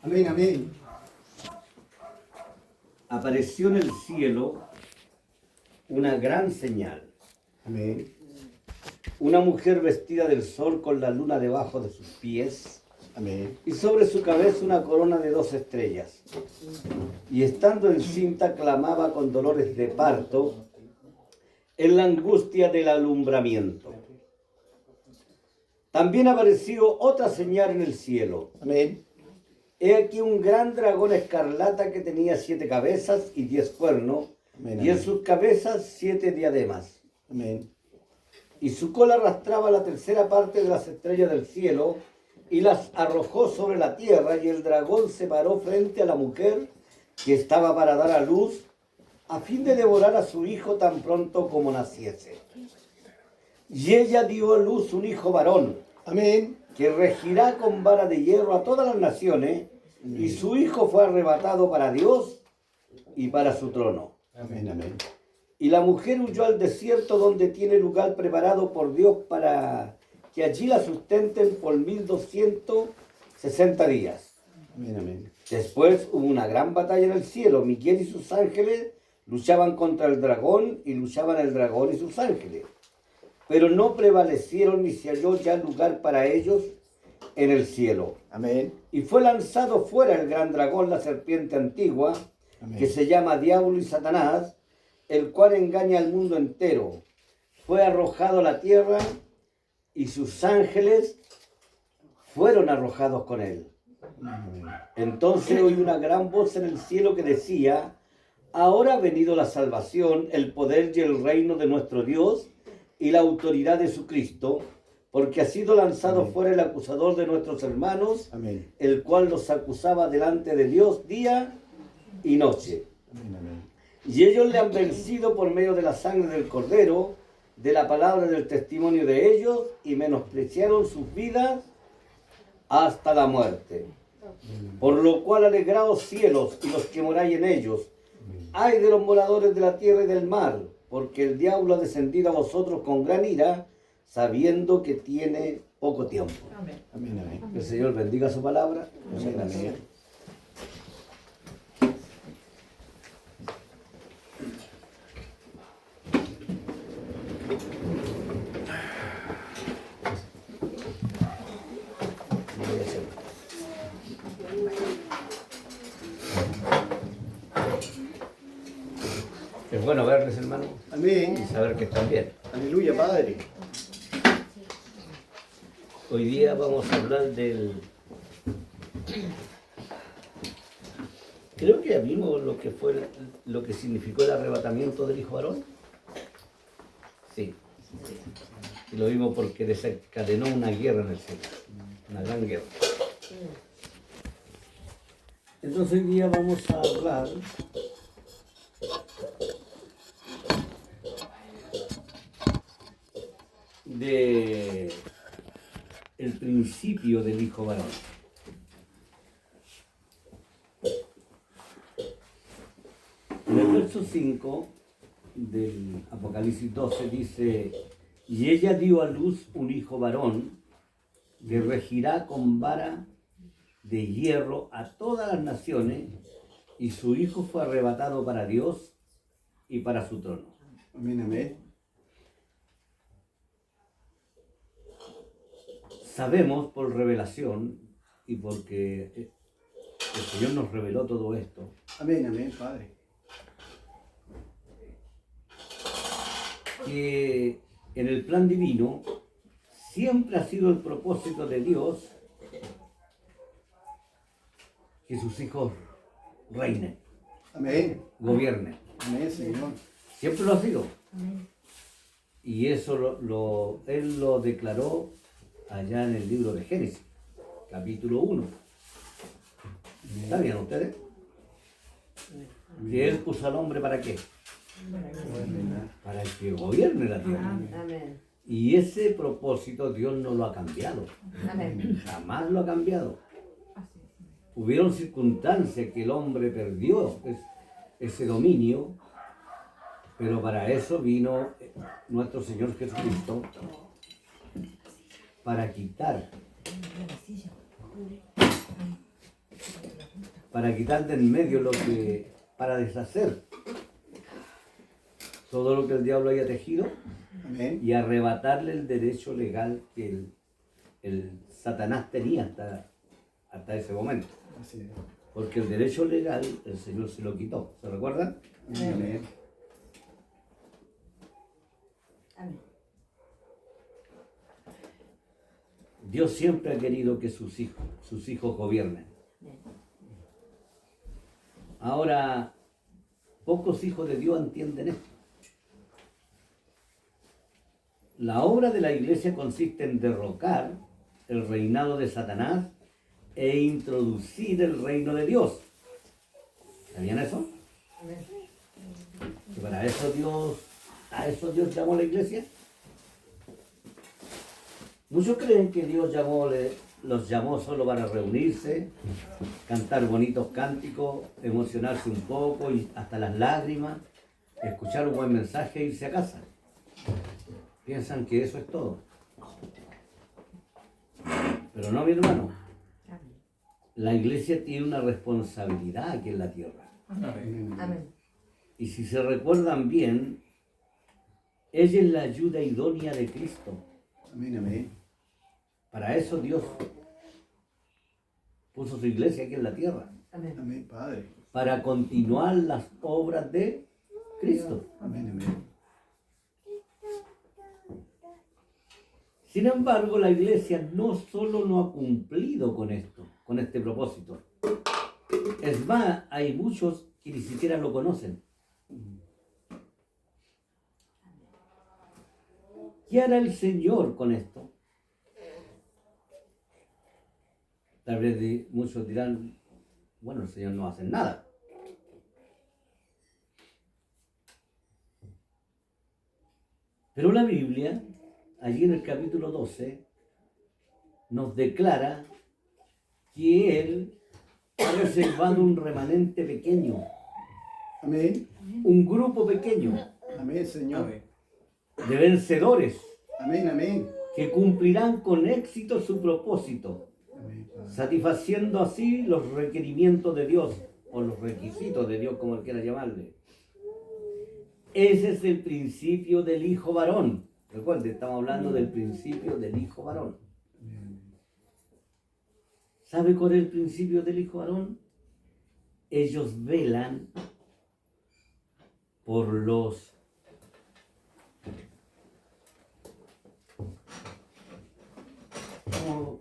Amén, amén. Apareció en el cielo una gran señal. Amén. Una mujer vestida del sol con la luna debajo de sus pies Amén. y sobre su cabeza una corona de 2 estrellas. Y estando encinta clamaba con dolores de parto en la angustia del alumbramiento. También apareció otra señal en el cielo. Amén. He aquí un gran dragón escarlata que tenía 7 cabezas y 10 cuernos, Amén, y en amén. sus cabezas 7 diademas. Amén. Y su cola arrastraba la tercera parte de las estrellas del cielo y las arrojó sobre la tierra, y el dragón se paró frente a la mujer que estaba para dar a luz, a fin de devorar a su hijo tan pronto como naciese. Y ella dio a luz un hijo varón, Amén. que regirá con vara de hierro a todas las naciones, y su hijo fue arrebatado para Dios y para su trono. Amén, amén. Y la mujer huyó al desierto, donde tiene lugar preparado por Dios para que allí la sustenten por 1260 días. Amén, amén. Después hubo una gran batalla en el cielo. Miguel y sus ángeles luchaban contra el dragón, y luchaban el dragón y sus ángeles. Pero no prevalecieron, ni se halló ya lugar para ellos en el cielo. Amén. Y fue lanzado fuera el gran dragón, la serpiente antigua, Amén. que se llama Diablo y Satanás, el cual engaña al mundo entero. Fue arrojado a la tierra, y sus ángeles fueron arrojados con él. Amén. Entonces oí una gran voz en el cielo que decía: ahora ha venido la salvación, el poder y el reino de nuestro Dios y la autoridad de su Cristo, porque ha sido lanzado Amén. fuera el acusador de nuestros hermanos, Amén. el cual los acusaba delante de Dios día y noche. Amén, amén. Y ellos le han vencido por medio de la sangre del Cordero, de la palabra del testimonio de ellos, y menospreciaron sus vidas hasta la muerte. Por lo cual alegraos cielos y los que moráis en ellos. Ay de los moradores de la tierra y del mar, porque el diablo ha descendido a vosotros con gran ira, sabiendo que tiene poco tiempo. Amén. Amén, amén. Que el Señor bendiga su palabra. Amén, amén. Es bueno verles, hermano, y Amén. saber que están bien. Aleluya, Padre. Hoy día vamos a hablar del... Creo que ya vimos lo que fue, lo que significó el arrebatamiento del hijo varón. Sí. Y lo vimos porque desencadenó una guerra en el cielo. Una gran guerra. Entonces hoy día vamos a hablar de el principio del hijo varón. En el verso 5 del Apocalipsis 12 dice: y ella dio a luz un hijo varón, que regirá con vara de hierro a todas las naciones, y su hijo fue arrebatado para Dios y para su trono. Amén, amén. Sabemos por revelación, y porque el Señor nos reveló todo esto, Amén, amén, Padre. que en el plan divino siempre ha sido el propósito de Dios que sus hijos reinen, Amén. gobiernen. Amén, Señor. Siempre lo ha sido. Y eso Él lo declaró allá en el libro de Génesis, capítulo 1. ¿Está bien ustedes? Que Él puso al hombre ¿para qué? Para que gobierne la tierra. Amén. Y ese propósito Dios no lo ha cambiado. Amén. Jamás lo ha cambiado. Hubieron circunstancias que el hombre perdió ese dominio, pero para eso vino nuestro Señor Jesucristo, para quitar para quitar de en medio para deshacer todo lo que el diablo haya tejido Amén. y arrebatarle el derecho legal que el Satanás tenía hasta ese momento. Así es. Porque el derecho legal el Señor se lo quitó. ¿Se recuerdan? Amén. Amén. Amén. Dios siempre ha querido que sus hijos gobiernen. Amén. Ahora, pocos hijos de Dios entienden esto. La obra de la iglesia consiste en derrocar el reinado de Satanás e introducir el reino de Dios. ¿Sabían eso? Amén. Que para eso Dios llamó a la iglesia. Muchos creen que Dios los llamó solo para reunirse, cantar bonitos cánticos, emocionarse un poco y hasta las lágrimas, escuchar un buen mensaje e irse a casa. Piensan que eso es todo. Pero no, mi hermano. Amén. La iglesia tiene una responsabilidad aquí en la tierra. Amén. Amén. Y si se recuerdan bien, ella es la ayuda idónea de Cristo. Amén. Amén. Para eso Dios puso su iglesia aquí en la tierra. Amén. Amén, Padre. Para continuar las obras de Cristo. Amén. Amén. Sin embargo, la iglesia no solo no ha cumplido con esto, con este propósito. Es más, hay muchos que ni siquiera lo conocen. ¿Qué hará el Señor con esto? Tal vez muchos dirán, bueno, el Señor no hace nada. Pero la Biblia, allí en el capítulo 12, nos declara que Él ha reservado un remanente pequeño, Amén. un grupo pequeño Amén, Señor. de vencedores Amén. Amén. que cumplirán con éxito su propósito, Amén, Padre. satisfaciendo así los requerimientos de Dios, o los requisitos de Dios, como quiera llamarle. Ese es el principio del hijo varón. Recuerden, estamos hablando del principio del hijo varón. Amén. ¿Sabe cuál es el principio del hijo varón? Ellos velan por los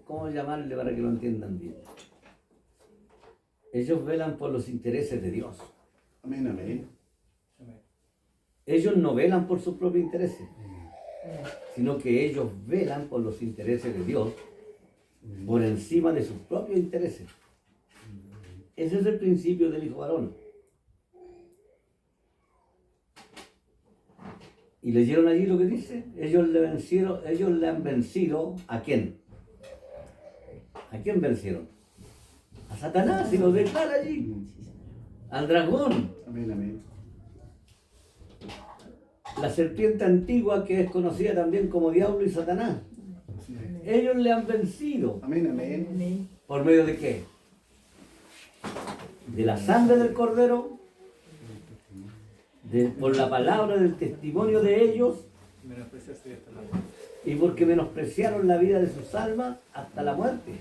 ¿Cómo llamarle para que lo entiendan bien? Ellos velan por los intereses de Dios. Amén. Amén. Ellos no velan por sus propios intereses, sino que ellos velan por los intereses de Dios por encima de sus propios intereses. Ese es el principio del hijo varón. Y leyeron allí lo que dice. Ellos le han vencido ¿a quién? ¿A quién vencieron? A Satanás, y lo declara allí. Al dragón, Amén. Amén. la serpiente antigua que es conocida también como diablo y Satanás. Así es. Ellos le han vencido. Amén. Amén. Amén. ¿Por medio de qué? De la sangre del cordero, por la palabra del testimonio de ellos, y porque menospreciaron la vida de sus almas hasta la muerte.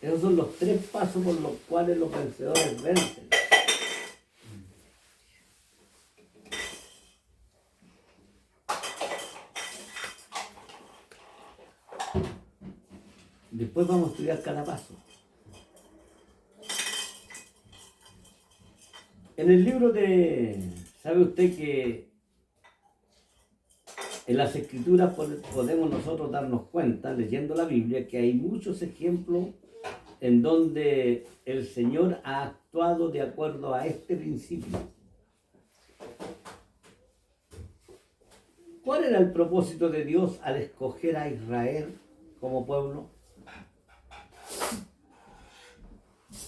Esos son los tres pasos por los cuales los vencedores vencen. Después vamos a estudiar cada paso. En el libro ¿sabe usted que en las escrituras podemos nosotros darnos cuenta, leyendo la Biblia, que hay muchos ejemplos en donde el Señor ha actuado de acuerdo a este principio? ¿Cuál era el propósito de Dios al escoger a Israel como pueblo?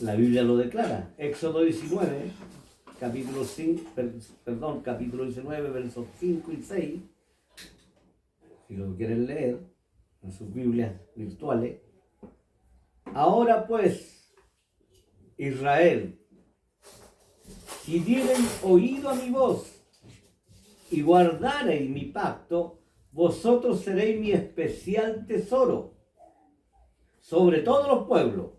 La Biblia lo declara. Éxodo 19, capítulo 19, versos 5 y 6. Si lo quieren leer en sus Biblias virtuales. Ahora pues, Israel, si dieren oído a mi voz y guardareis mi pacto, vosotros seréis mi especial tesoro sobre todos los pueblos,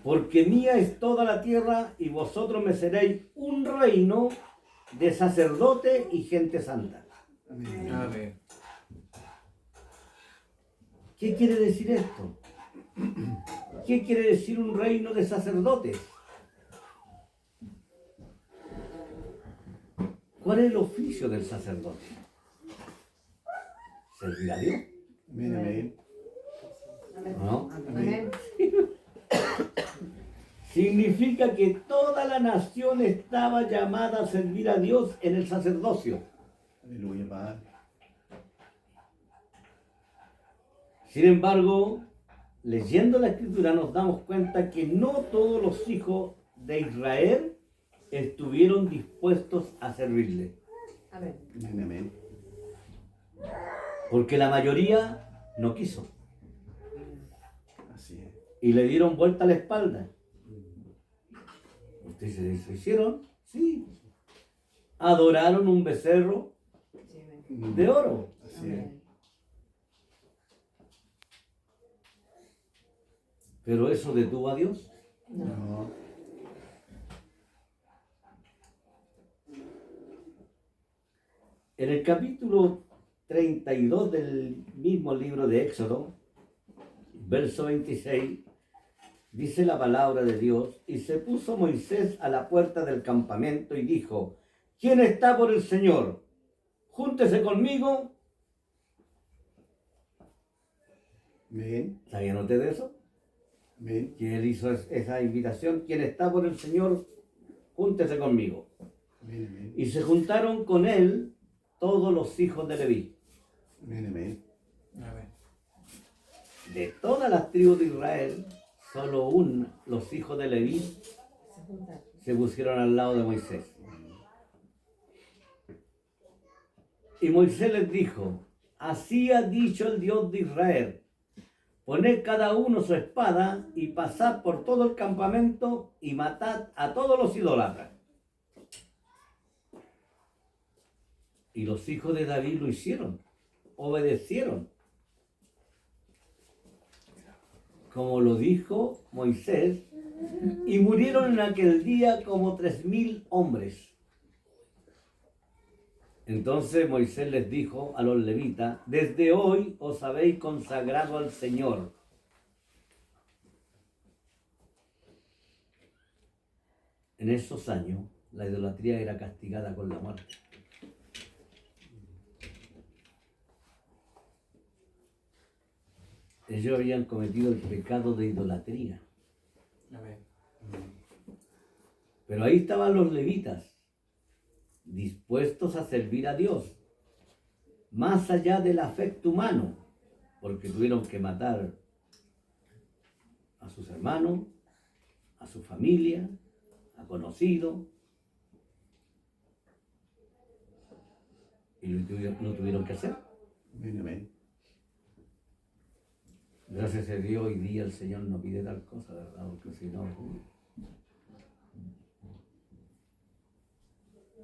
porque mía es toda la tierra y vosotros me seréis un reino de sacerdotes y gente santa. Amén. Amén. ¿Qué quiere decir esto? ¿Qué quiere decir un reino de sacerdotes? ¿Cuál es el oficio del sacerdote? Servir a Dios, Amén, amén. ¿no? Amén. Significa que toda la nación estaba llamada a servir a Dios en el sacerdocio. Aleluya, Padre. Sin embargo, leyendo la Escritura nos damos cuenta que no todos los hijos de Israel estuvieron dispuestos a servirle. Amén. Amén, amén. Porque la mayoría no quiso Así es. y le dieron vuelta a la espalda. ¿Ustedes se hicieron? Sí. Adoraron un becerro Sí, amén. de oro. Así es. Amén. Pero eso detuvo a Dios. No. En el capítulo 32 del mismo libro de Éxodo, verso 26, dice la palabra de Dios, y se puso Moisés a la puerta del campamento y dijo, ¿quién está por el Señor? Júntese conmigo. Amén. ¿Sabían ustedes de eso? Amén. Que él hizo esa invitación, ¿quién está por el Señor? Júntese conmigo. Amén, amén. Y se juntaron con él todos los hijos de Leví. Amén, amén. Amén. De todas las tribus de Israel, solo los hijos de Leví Se juntaron. se pusieron al lado de Moisés. Y Moisés les dijo, así ha dicho el Dios de Israel, poned cada uno su espada y pasad por todo el campamento y matad a todos los idólatras. Y los hijos de David lo hicieron, obedecieron. Como lo dijo Moisés, y murieron en aquel día como 3,000 hombres. Entonces Moisés les dijo a los levitas, desde hoy os habéis consagrado al Señor. En esos años, la idolatría era castigada con la muerte. Ellos habían cometido el pecado de idolatría. Amén. Pero ahí estaban los levitas, dispuestos a servir a Dios, más allá del afecto humano, porque tuvieron que matar a sus hermanos, a su familia, a conocidos, y lo tuvieron que hacer. Amén, amén. Gracias a Dios, hoy día el Señor no pide tal cosa, ¿verdad? Porque si no...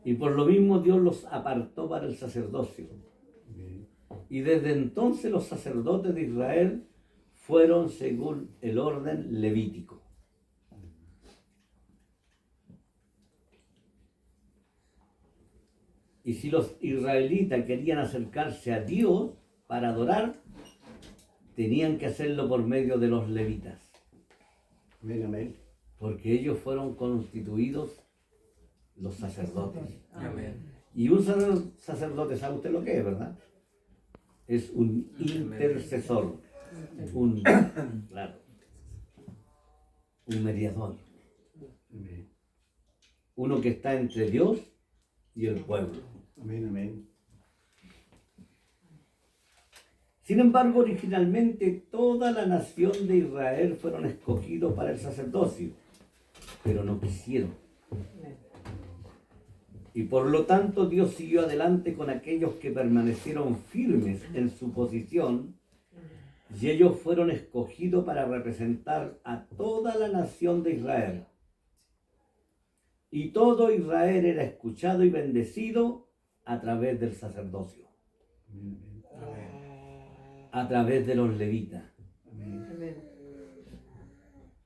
Y por lo mismo Dios los apartó para el sacerdocio. Amén. Y desde entonces los sacerdotes de Israel fueron según el orden levítico. Y si los israelitas querían acercarse a Dios para adorar, tenían que hacerlo por medio de los levitas, Amén, amén. porque ellos fueron constituidos los sacerdotes. Amén. Y un sacerdote, ¿sabe usted lo que es, verdad? Es un intercesor, claro, un mediador, Amén. uno que está entre Dios y el pueblo. Amén, amén. Sin embargo, originalmente toda la nación de Israel fueron escogidos para el sacerdocio, pero no quisieron. Amén. Y por lo tanto Dios siguió adelante con aquellos que permanecieron firmes en su posición Y ellos fueron escogidos para representar a toda la nación de Israel. Y todo Israel era escuchado y bendecido a través del sacerdocio, a través de los levitas. Amén.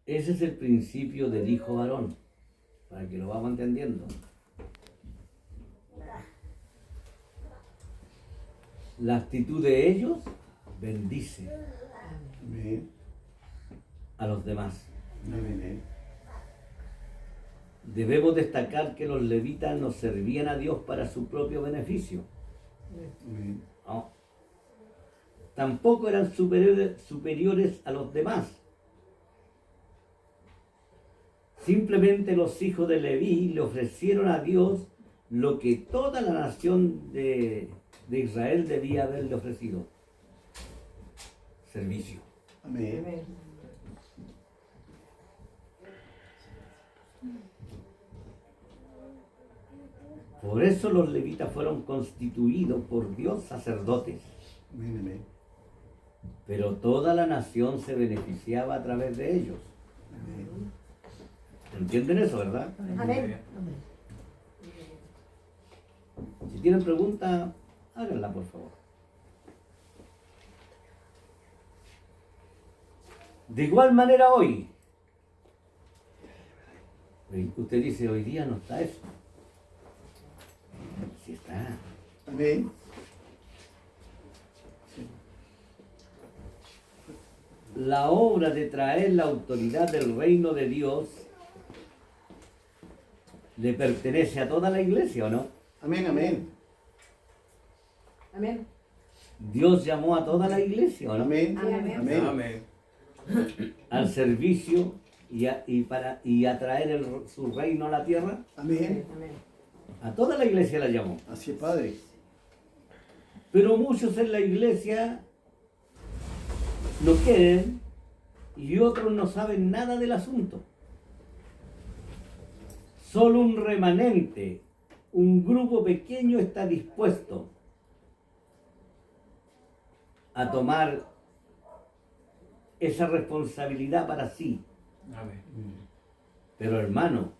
Ese es el principio del hijo varón, para que lo vamos entendiendo. La actitud de ellos bendice Amén. a los demás. Amén. Debemos destacar que los levitas no servían a Dios para su propio beneficio. Amén. No. Tampoco eran superiores a los demás. Simplemente los hijos de Leví le ofrecieron a Dios lo que toda la nación de Israel debía haberle ofrecido: servicio. Amén. Amén. Por eso los levitas fueron constituidos por Dios sacerdotes, Amén. pero toda la nación se beneficiaba a través de ellos. Amén. ¿Entienden eso, verdad? Amén. Si tienen preguntas, háganla, por favor. De igual manera hoy, usted dice, hoy día no está eso. Sí está. Amén. La obra de traer la autoridad del reino de Dios le pertenece a toda la iglesia, ¿o no? Amén. Amén. Amén. Dios llamó a toda la iglesia, ¿o no? Amén. Amén. Amén. Amén. Al servicio y a traer su reino a la tierra. Amén. Amén. A toda la iglesia la llamó. Así es, Padre. Pero muchos en la iglesia no quieren y otros no saben nada del asunto. Solo un remanente, un grupo pequeño está dispuesto a tomar esa responsabilidad para sí. Amén. Pero hermano,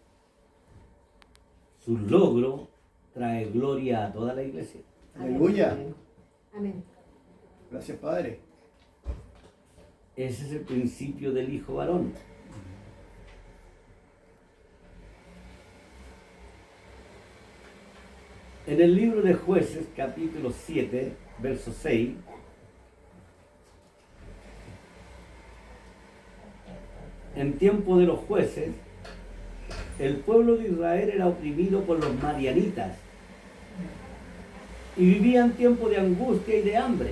su logro trae gloria a toda la iglesia. Aleluya. Amén. Gracias, Padre. Ese es el principio del hijo varón. En el libro de Jueces, capítulo 7, verso 6, en tiempo de los jueces, el pueblo de Israel era oprimido por los madianitas y vivía en tiempo de angustia y de hambre,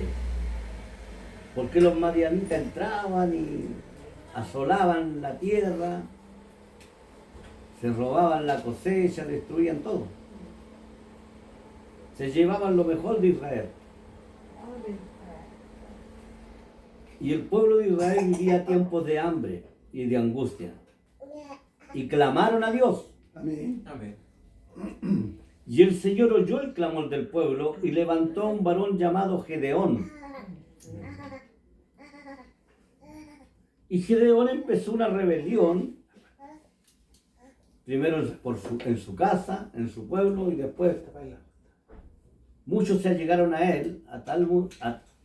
porque los madianitas entraban y asolaban la tierra, se robaban la cosecha, destruían todo. Se llevaban lo mejor de Israel. Amén. Y el pueblo de Israel vivía tiempos de hambre y de angustia. Y clamaron a Dios. Amén. Amén. Y el Señor oyó el clamor del pueblo y levantó a un varón llamado Gedeón. Y Gedeón empezó una rebelión, primero en su casa, en su pueblo, y después muchos se allegaron a él,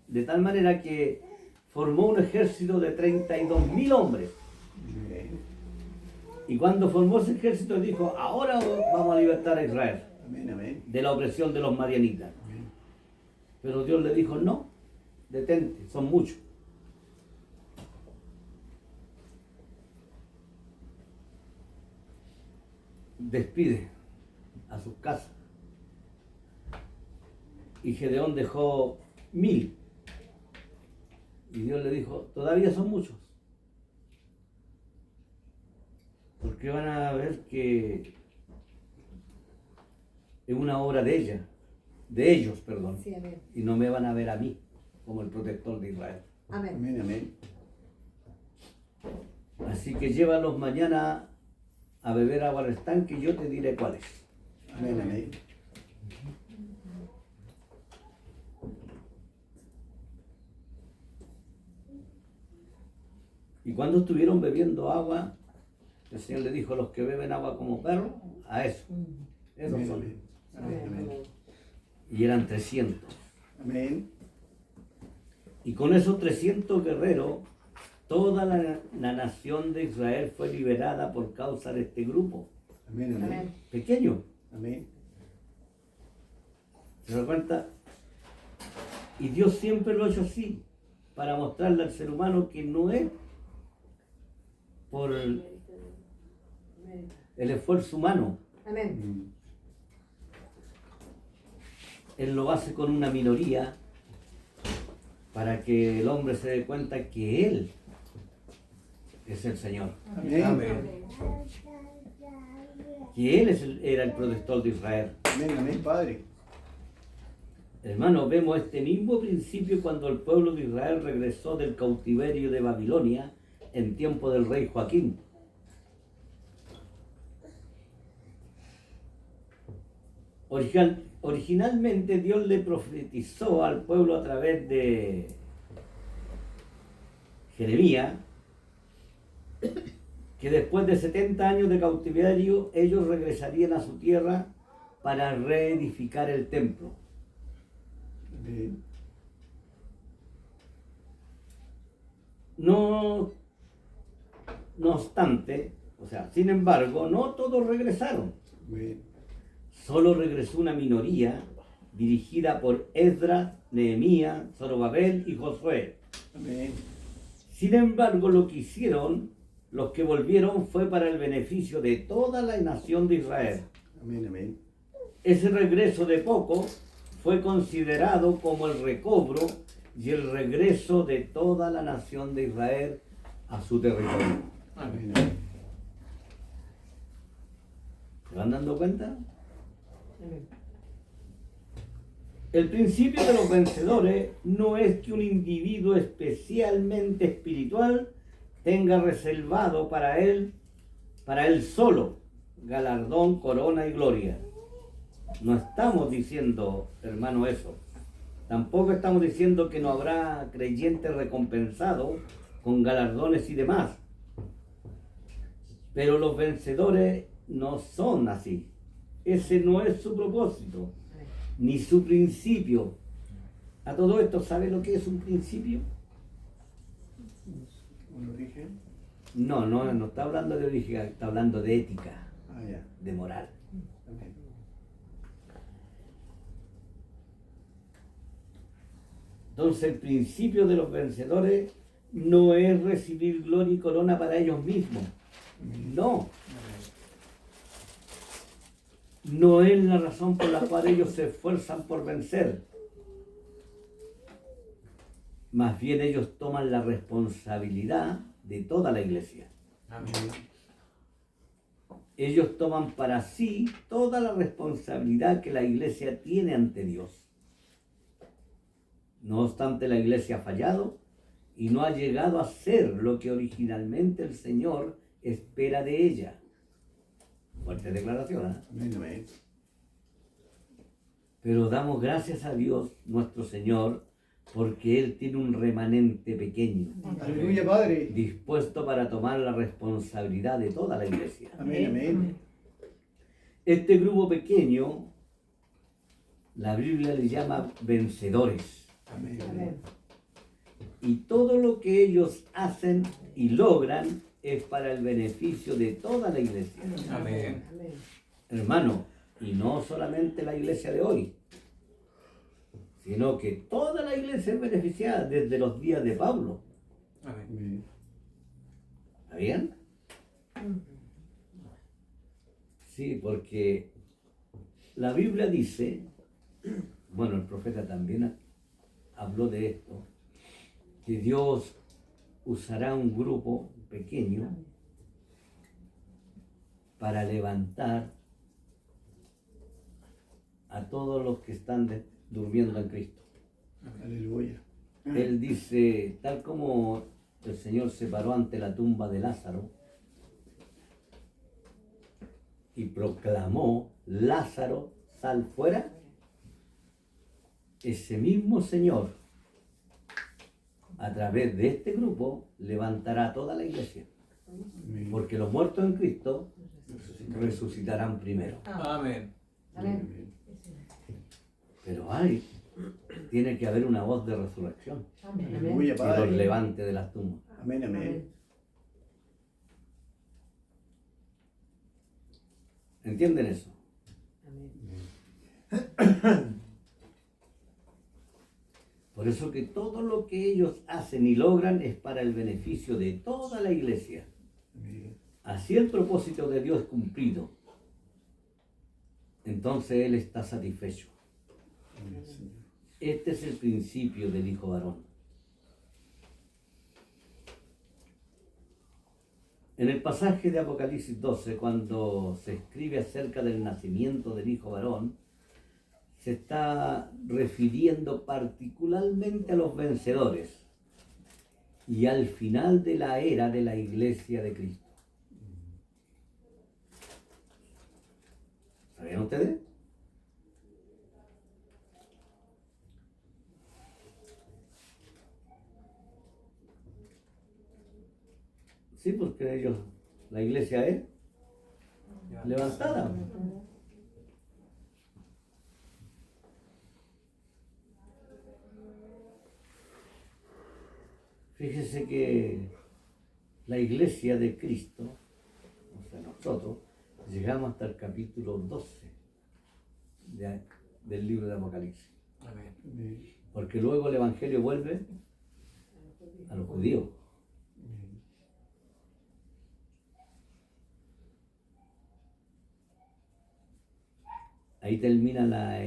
de tal manera que formó un ejército de 32.000 hombres. Amén. Y cuando formó ese ejército dijo, ahora vamos a libertar a Israel Amén. Amén. de la opresión de los madianitas. Amén. Pero Dios le dijo, no, detente, son muchos. Despide a sus casas. Y Gedeón dejó 1.000. Y Dios le dijo, todavía son muchos. Porque van a ver que es una obra de ellos, perdón. Sí, amén. Y no me van a ver a mí como el protector de Israel. Amén. Amén. Amén. Así que llévalos mañana a beber agua al estanque y yo te diré cuáles. Amén. Amén. Y cuando estuvieron bebiendo agua, el Señor le dijo: los que beben agua como perros, a eso. Esos Amén, son. amén. Amén, amén. Y eran 300. Amén. Y con esos 300 guerreros, toda la nación de Israel fue liberada por causa de este grupo Amén, amén. Amén. pequeño. Amén. ¿Se da cuenta? Y Dios siempre lo ha hecho así, para mostrarle al ser humano que no es por el esfuerzo humano. Amén. Él lo hace con una minoría para que el hombre se dé cuenta que Él es el Señor. Amén. Amén. Que Él era el protector de Israel. Amén, amén, Padre. Hermanos, vemos este mismo principio cuando el pueblo de Israel regresó del cautiverio de Babilonia en tiempo del rey Joaquín. Originalmente Dios le profetizó al pueblo a través de Jeremías que después de 70 años de cautiverio ellos regresarían a su tierra para reedificar el templo. Amén. No obstante, sin embargo, no todos regresaron. Amén. Solo regresó una minoría dirigida por Esdras, Nehemías, Zorobabel y Josué. Amén. Sin embargo, lo que hicieron, los que volvieron, fue para el beneficio de toda la nación de Israel. Amén, amén. Ese regreso de poco fue considerado como el recobro y el regreso de toda la nación de Israel a su territorio. Amén. ¿Se van dando cuenta? Amén. El principio de los vencedores no es que un individuo especialmente espiritual tenga reservado para él solo, galardón, corona y gloria. No estamos diciendo, hermano, eso. Tampoco estamos diciendo que no habrá creyentes recompensados con galardones y demás. Pero los vencedores no son así. Ese no es su propósito, ni su principio. A todo esto, ¿sabe lo que es un principio? ¿Un origen? No está hablando de origen, está hablando de ética, Ah, ya. de moral. Amén. Entonces el principio de los vencedores no es recibir gloria y corona para ellos mismos. No. No es la razón por la cual ellos se esfuerzan por vencer. Más bien ellos toman la responsabilidad de toda la iglesia. Amén. Ellos toman para sí toda la responsabilidad que la iglesia tiene ante Dios. No obstante, la iglesia ha fallado y no ha llegado a ser lo que originalmente el Señor espera de ella. Fuerte declaración, ¿eh? Amén, amén. Pero damos gracias a Dios, nuestro Señor, porque Él tiene un remanente pequeño, Aleluya, Padre. dispuesto para tomar la responsabilidad de toda la iglesia. Amén, amén. Este grupo pequeño, la Biblia le llama vencedores. Amén, amén. Amén. Y todo lo que ellos hacen y logran es para el beneficio de toda la iglesia. Amén. Amén. Hermano, y no solamente la iglesia de hoy, sino que toda la iglesia es beneficiada desde los días de Pablo. Amén. Amén. ¿Está bien? Sí, porque la Biblia dice, bueno, el profeta también habló de esto, que Dios usará un grupo pequeño para levantar a todos los que están durmiendo en Cristo. Aleluya. Él dice, tal como el Señor se paró ante la tumba de Lázaro y proclamó: Lázaro, sal fuera, ese mismo Señor a través de este grupo, levantará toda la iglesia. Amén. Porque los muertos en Cristo resucitarán primero. Amén. Amén. Pero tiene que haber una voz de resurrección Aleluya, que los Padre. levante de las tumbas. Amén, amén. ¿Entienden eso? Por eso que todo lo que ellos hacen y logran es para el beneficio de toda la iglesia. Amén. Así el propósito de Dios es cumplido. Entonces Él está satisfecho. Amén, Señor. Este es el principio del Hijo Varón. En el pasaje de Apocalipsis 12, cuando se escribe acerca del nacimiento del Hijo Varón, se está refiriendo particularmente a los vencedores y al final de la era de la Iglesia de Cristo. ¿Sabían ustedes? Sí, porque ellos, la iglesia es levantada. Fíjese que la iglesia de Cristo, o sea, nosotros, llegamos hasta el capítulo 12 del libro de Apocalipsis. Amén. Amén. Porque luego el Evangelio vuelve a los judíos. Amén. Ahí termina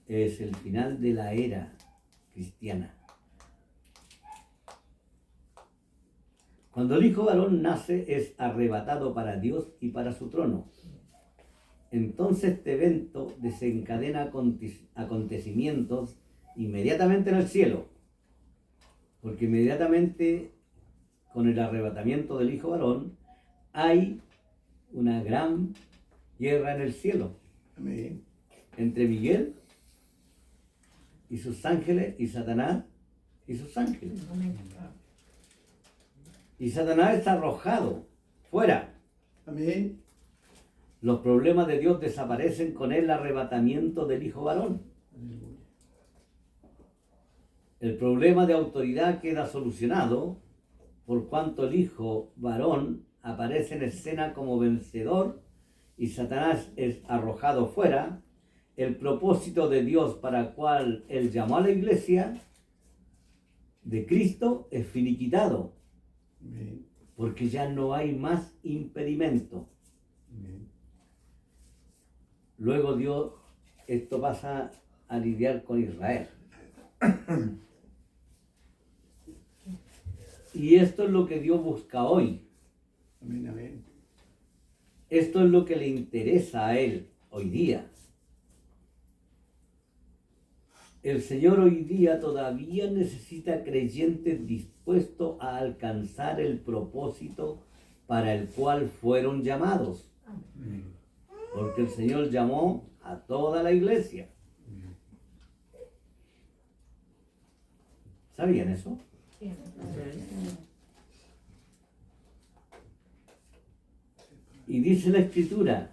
es el final de la era cristiana. Cuando el Hijo Varón nace, es arrebatado para Dios y para su trono. Entonces este evento desencadena acontecimientos inmediatamente en el cielo, porque inmediatamente con el arrebatamiento del Hijo Varón hay una gran guerra en el cielo Amén. entre Miguel y sus ángeles y Satanás y sus ángeles. Y Satanás es arrojado fuera. Amén. Los problemas de Dios desaparecen con el arrebatamiento del Hijo Varón. Aleluya. El problema de autoridad queda solucionado por cuanto el Hijo Varón aparece en escena como vencedor y Satanás es arrojado fuera. El propósito de Dios para el cual Él llamó a la iglesia de Cristo es finiquitado, Amén. porque ya no hay más impedimento. Amén. Luego Dios, esto pasa a lidiar con Israel. Y esto es lo que Dios busca hoy. Amén. Amén. Esto es lo que le interesa a Él hoy día. El Señor hoy día todavía necesita creyentes dispuestos a alcanzar el propósito para el cual fueron llamados. Amén. Porque el Señor llamó a toda la iglesia. ¿Sabían eso? Y dice la Escritura,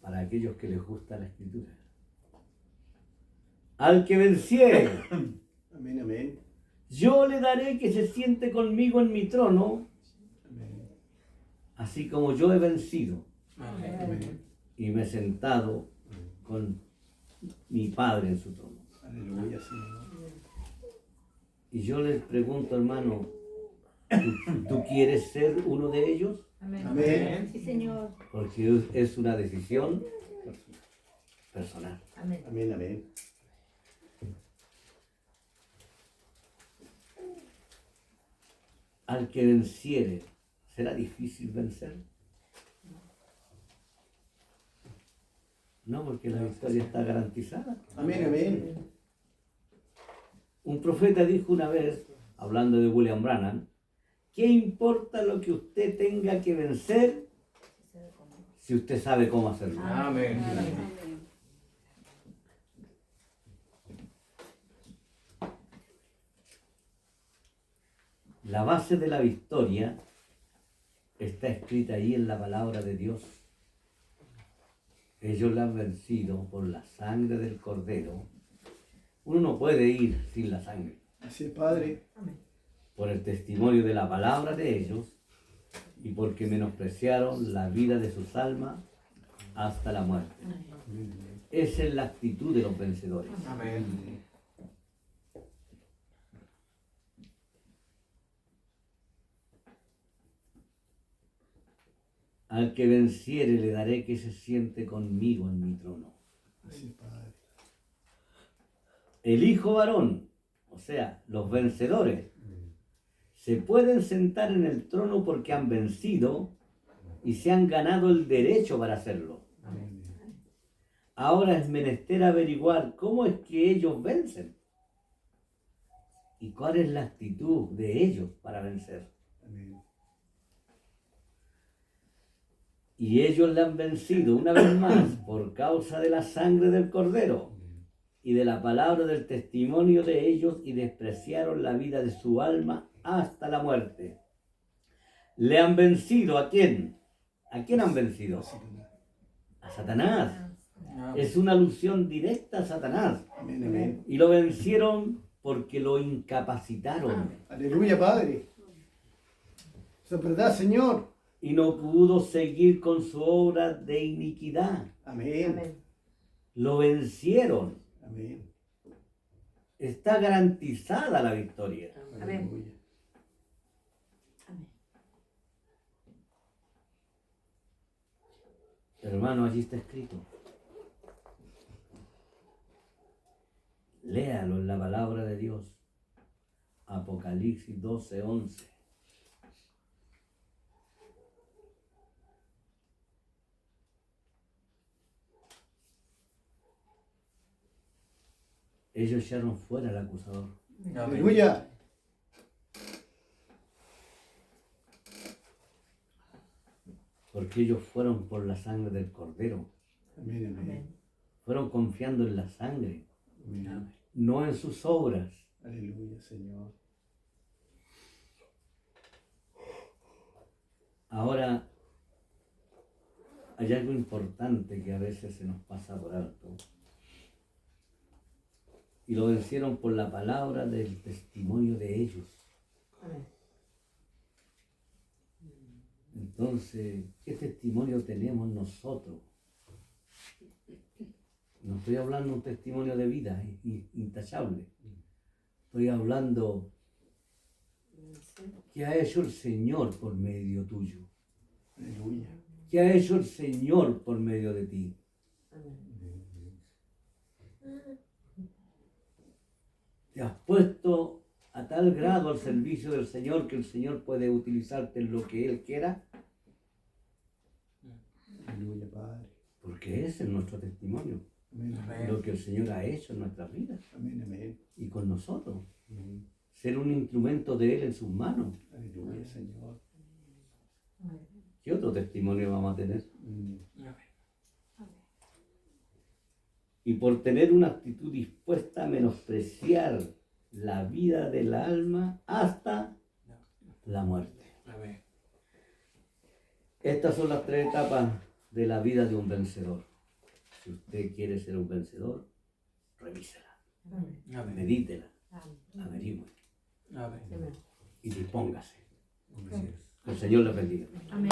para aquellos que les gusta la Escritura, al que venciere, Amén. Amén. yo le daré que se siente conmigo en mi trono, Amén. así como yo he vencido Amén. Amén. y me he sentado con mi Padre en su trono. Aleluya, Señor. Y yo les pregunto, hermano, ¿tú quieres ser uno de ellos? Amén. Sí, Señor. Porque es una decisión personal. Amén. Amén. Amén. Al que venciere, ¿será difícil vencer? No, porque la victoria está garantizada. Amén. Amén. Un profeta dijo una vez, hablando de William Branham, ¿qué importa lo que usted tenga que vencer si usted sabe cómo hacerlo. Amén. La base de la victoria está escrita ahí en la palabra de Dios. Ellos la han vencido por la sangre del Cordero. Uno no puede ir sin la sangre. Así es, Padre. Por el testimonio de la palabra de ellos y porque menospreciaron la vida de sus almas hasta la muerte. Esa es la actitud de los vencedores. Amén. Al que venciere le daré que se siente conmigo en mi trono. Así es, Padre. El hijo varón, o sea, los vencedores, se pueden sentar en el trono porque han vencido y se han ganado el derecho para hacerlo. Amén. Ahora es menester averiguar cómo es que ellos vencen y cuál es la actitud de ellos para vencer. Amén. Y ellos le han vencido una vez más por causa de la sangre del Cordero y de la palabra del testimonio de ellos y despreciaron la vida de su alma hasta la muerte. ¿Le han vencido a quién? ¿A quién han vencido? A Satanás. Es una alusión directa a Satanás. Amén, amén. Y lo vencieron porque lo incapacitaron Aleluya, Padre. Eso es verdad, Señor. y no pudo seguir con su obra de iniquidad. Amén. Lo vencieron. Amén. Está garantizada la victoria. Aleluya. Hermano, allí está escrito. Léalo en la palabra de Dios. Apocalipsis 12:11. Ellos echaron fuera al acusador. Aleluya. Porque ellos fueron por la sangre del Cordero. Amén, amén. Fueron confiando en la sangre, Amén. no en sus obras. Aleluya, Señor. Ahora, hay algo importante que a veces se nos pasa por alto. Y lo vencieron por la palabra del testimonio de ellos. Entonces, ¿qué testimonio tenemos nosotros? No estoy hablando de un testimonio de vida intachable. Estoy hablando ¿qué ha hecho el Señor por medio tuyo? Aleluya. ¿Qué ha hecho el Señor por medio de ti? Te has puesto a tal grado al servicio del Señor que el Señor puede utilizarte en lo que Él quiera, Aleluya, Padre. porque ese es nuestro testimonio, Amén, amén. lo que el Señor ha hecho en nuestras vidas Amén, amén. y con nosotros. Amén. Ser un instrumento de Él en sus manos. Aleluya, Señor. ¿Qué otro testimonio vamos a tener? Y por tener una actitud dispuesta a menospreciar la vida del alma hasta la muerte. Amén. Estas son las tres etapas de la vida de un vencedor. Si usted quiere ser un vencedor, revísela, Amén. medítela, averigüe Amén. y dispóngase. Amén. Que el Señor les bendiga. Amén.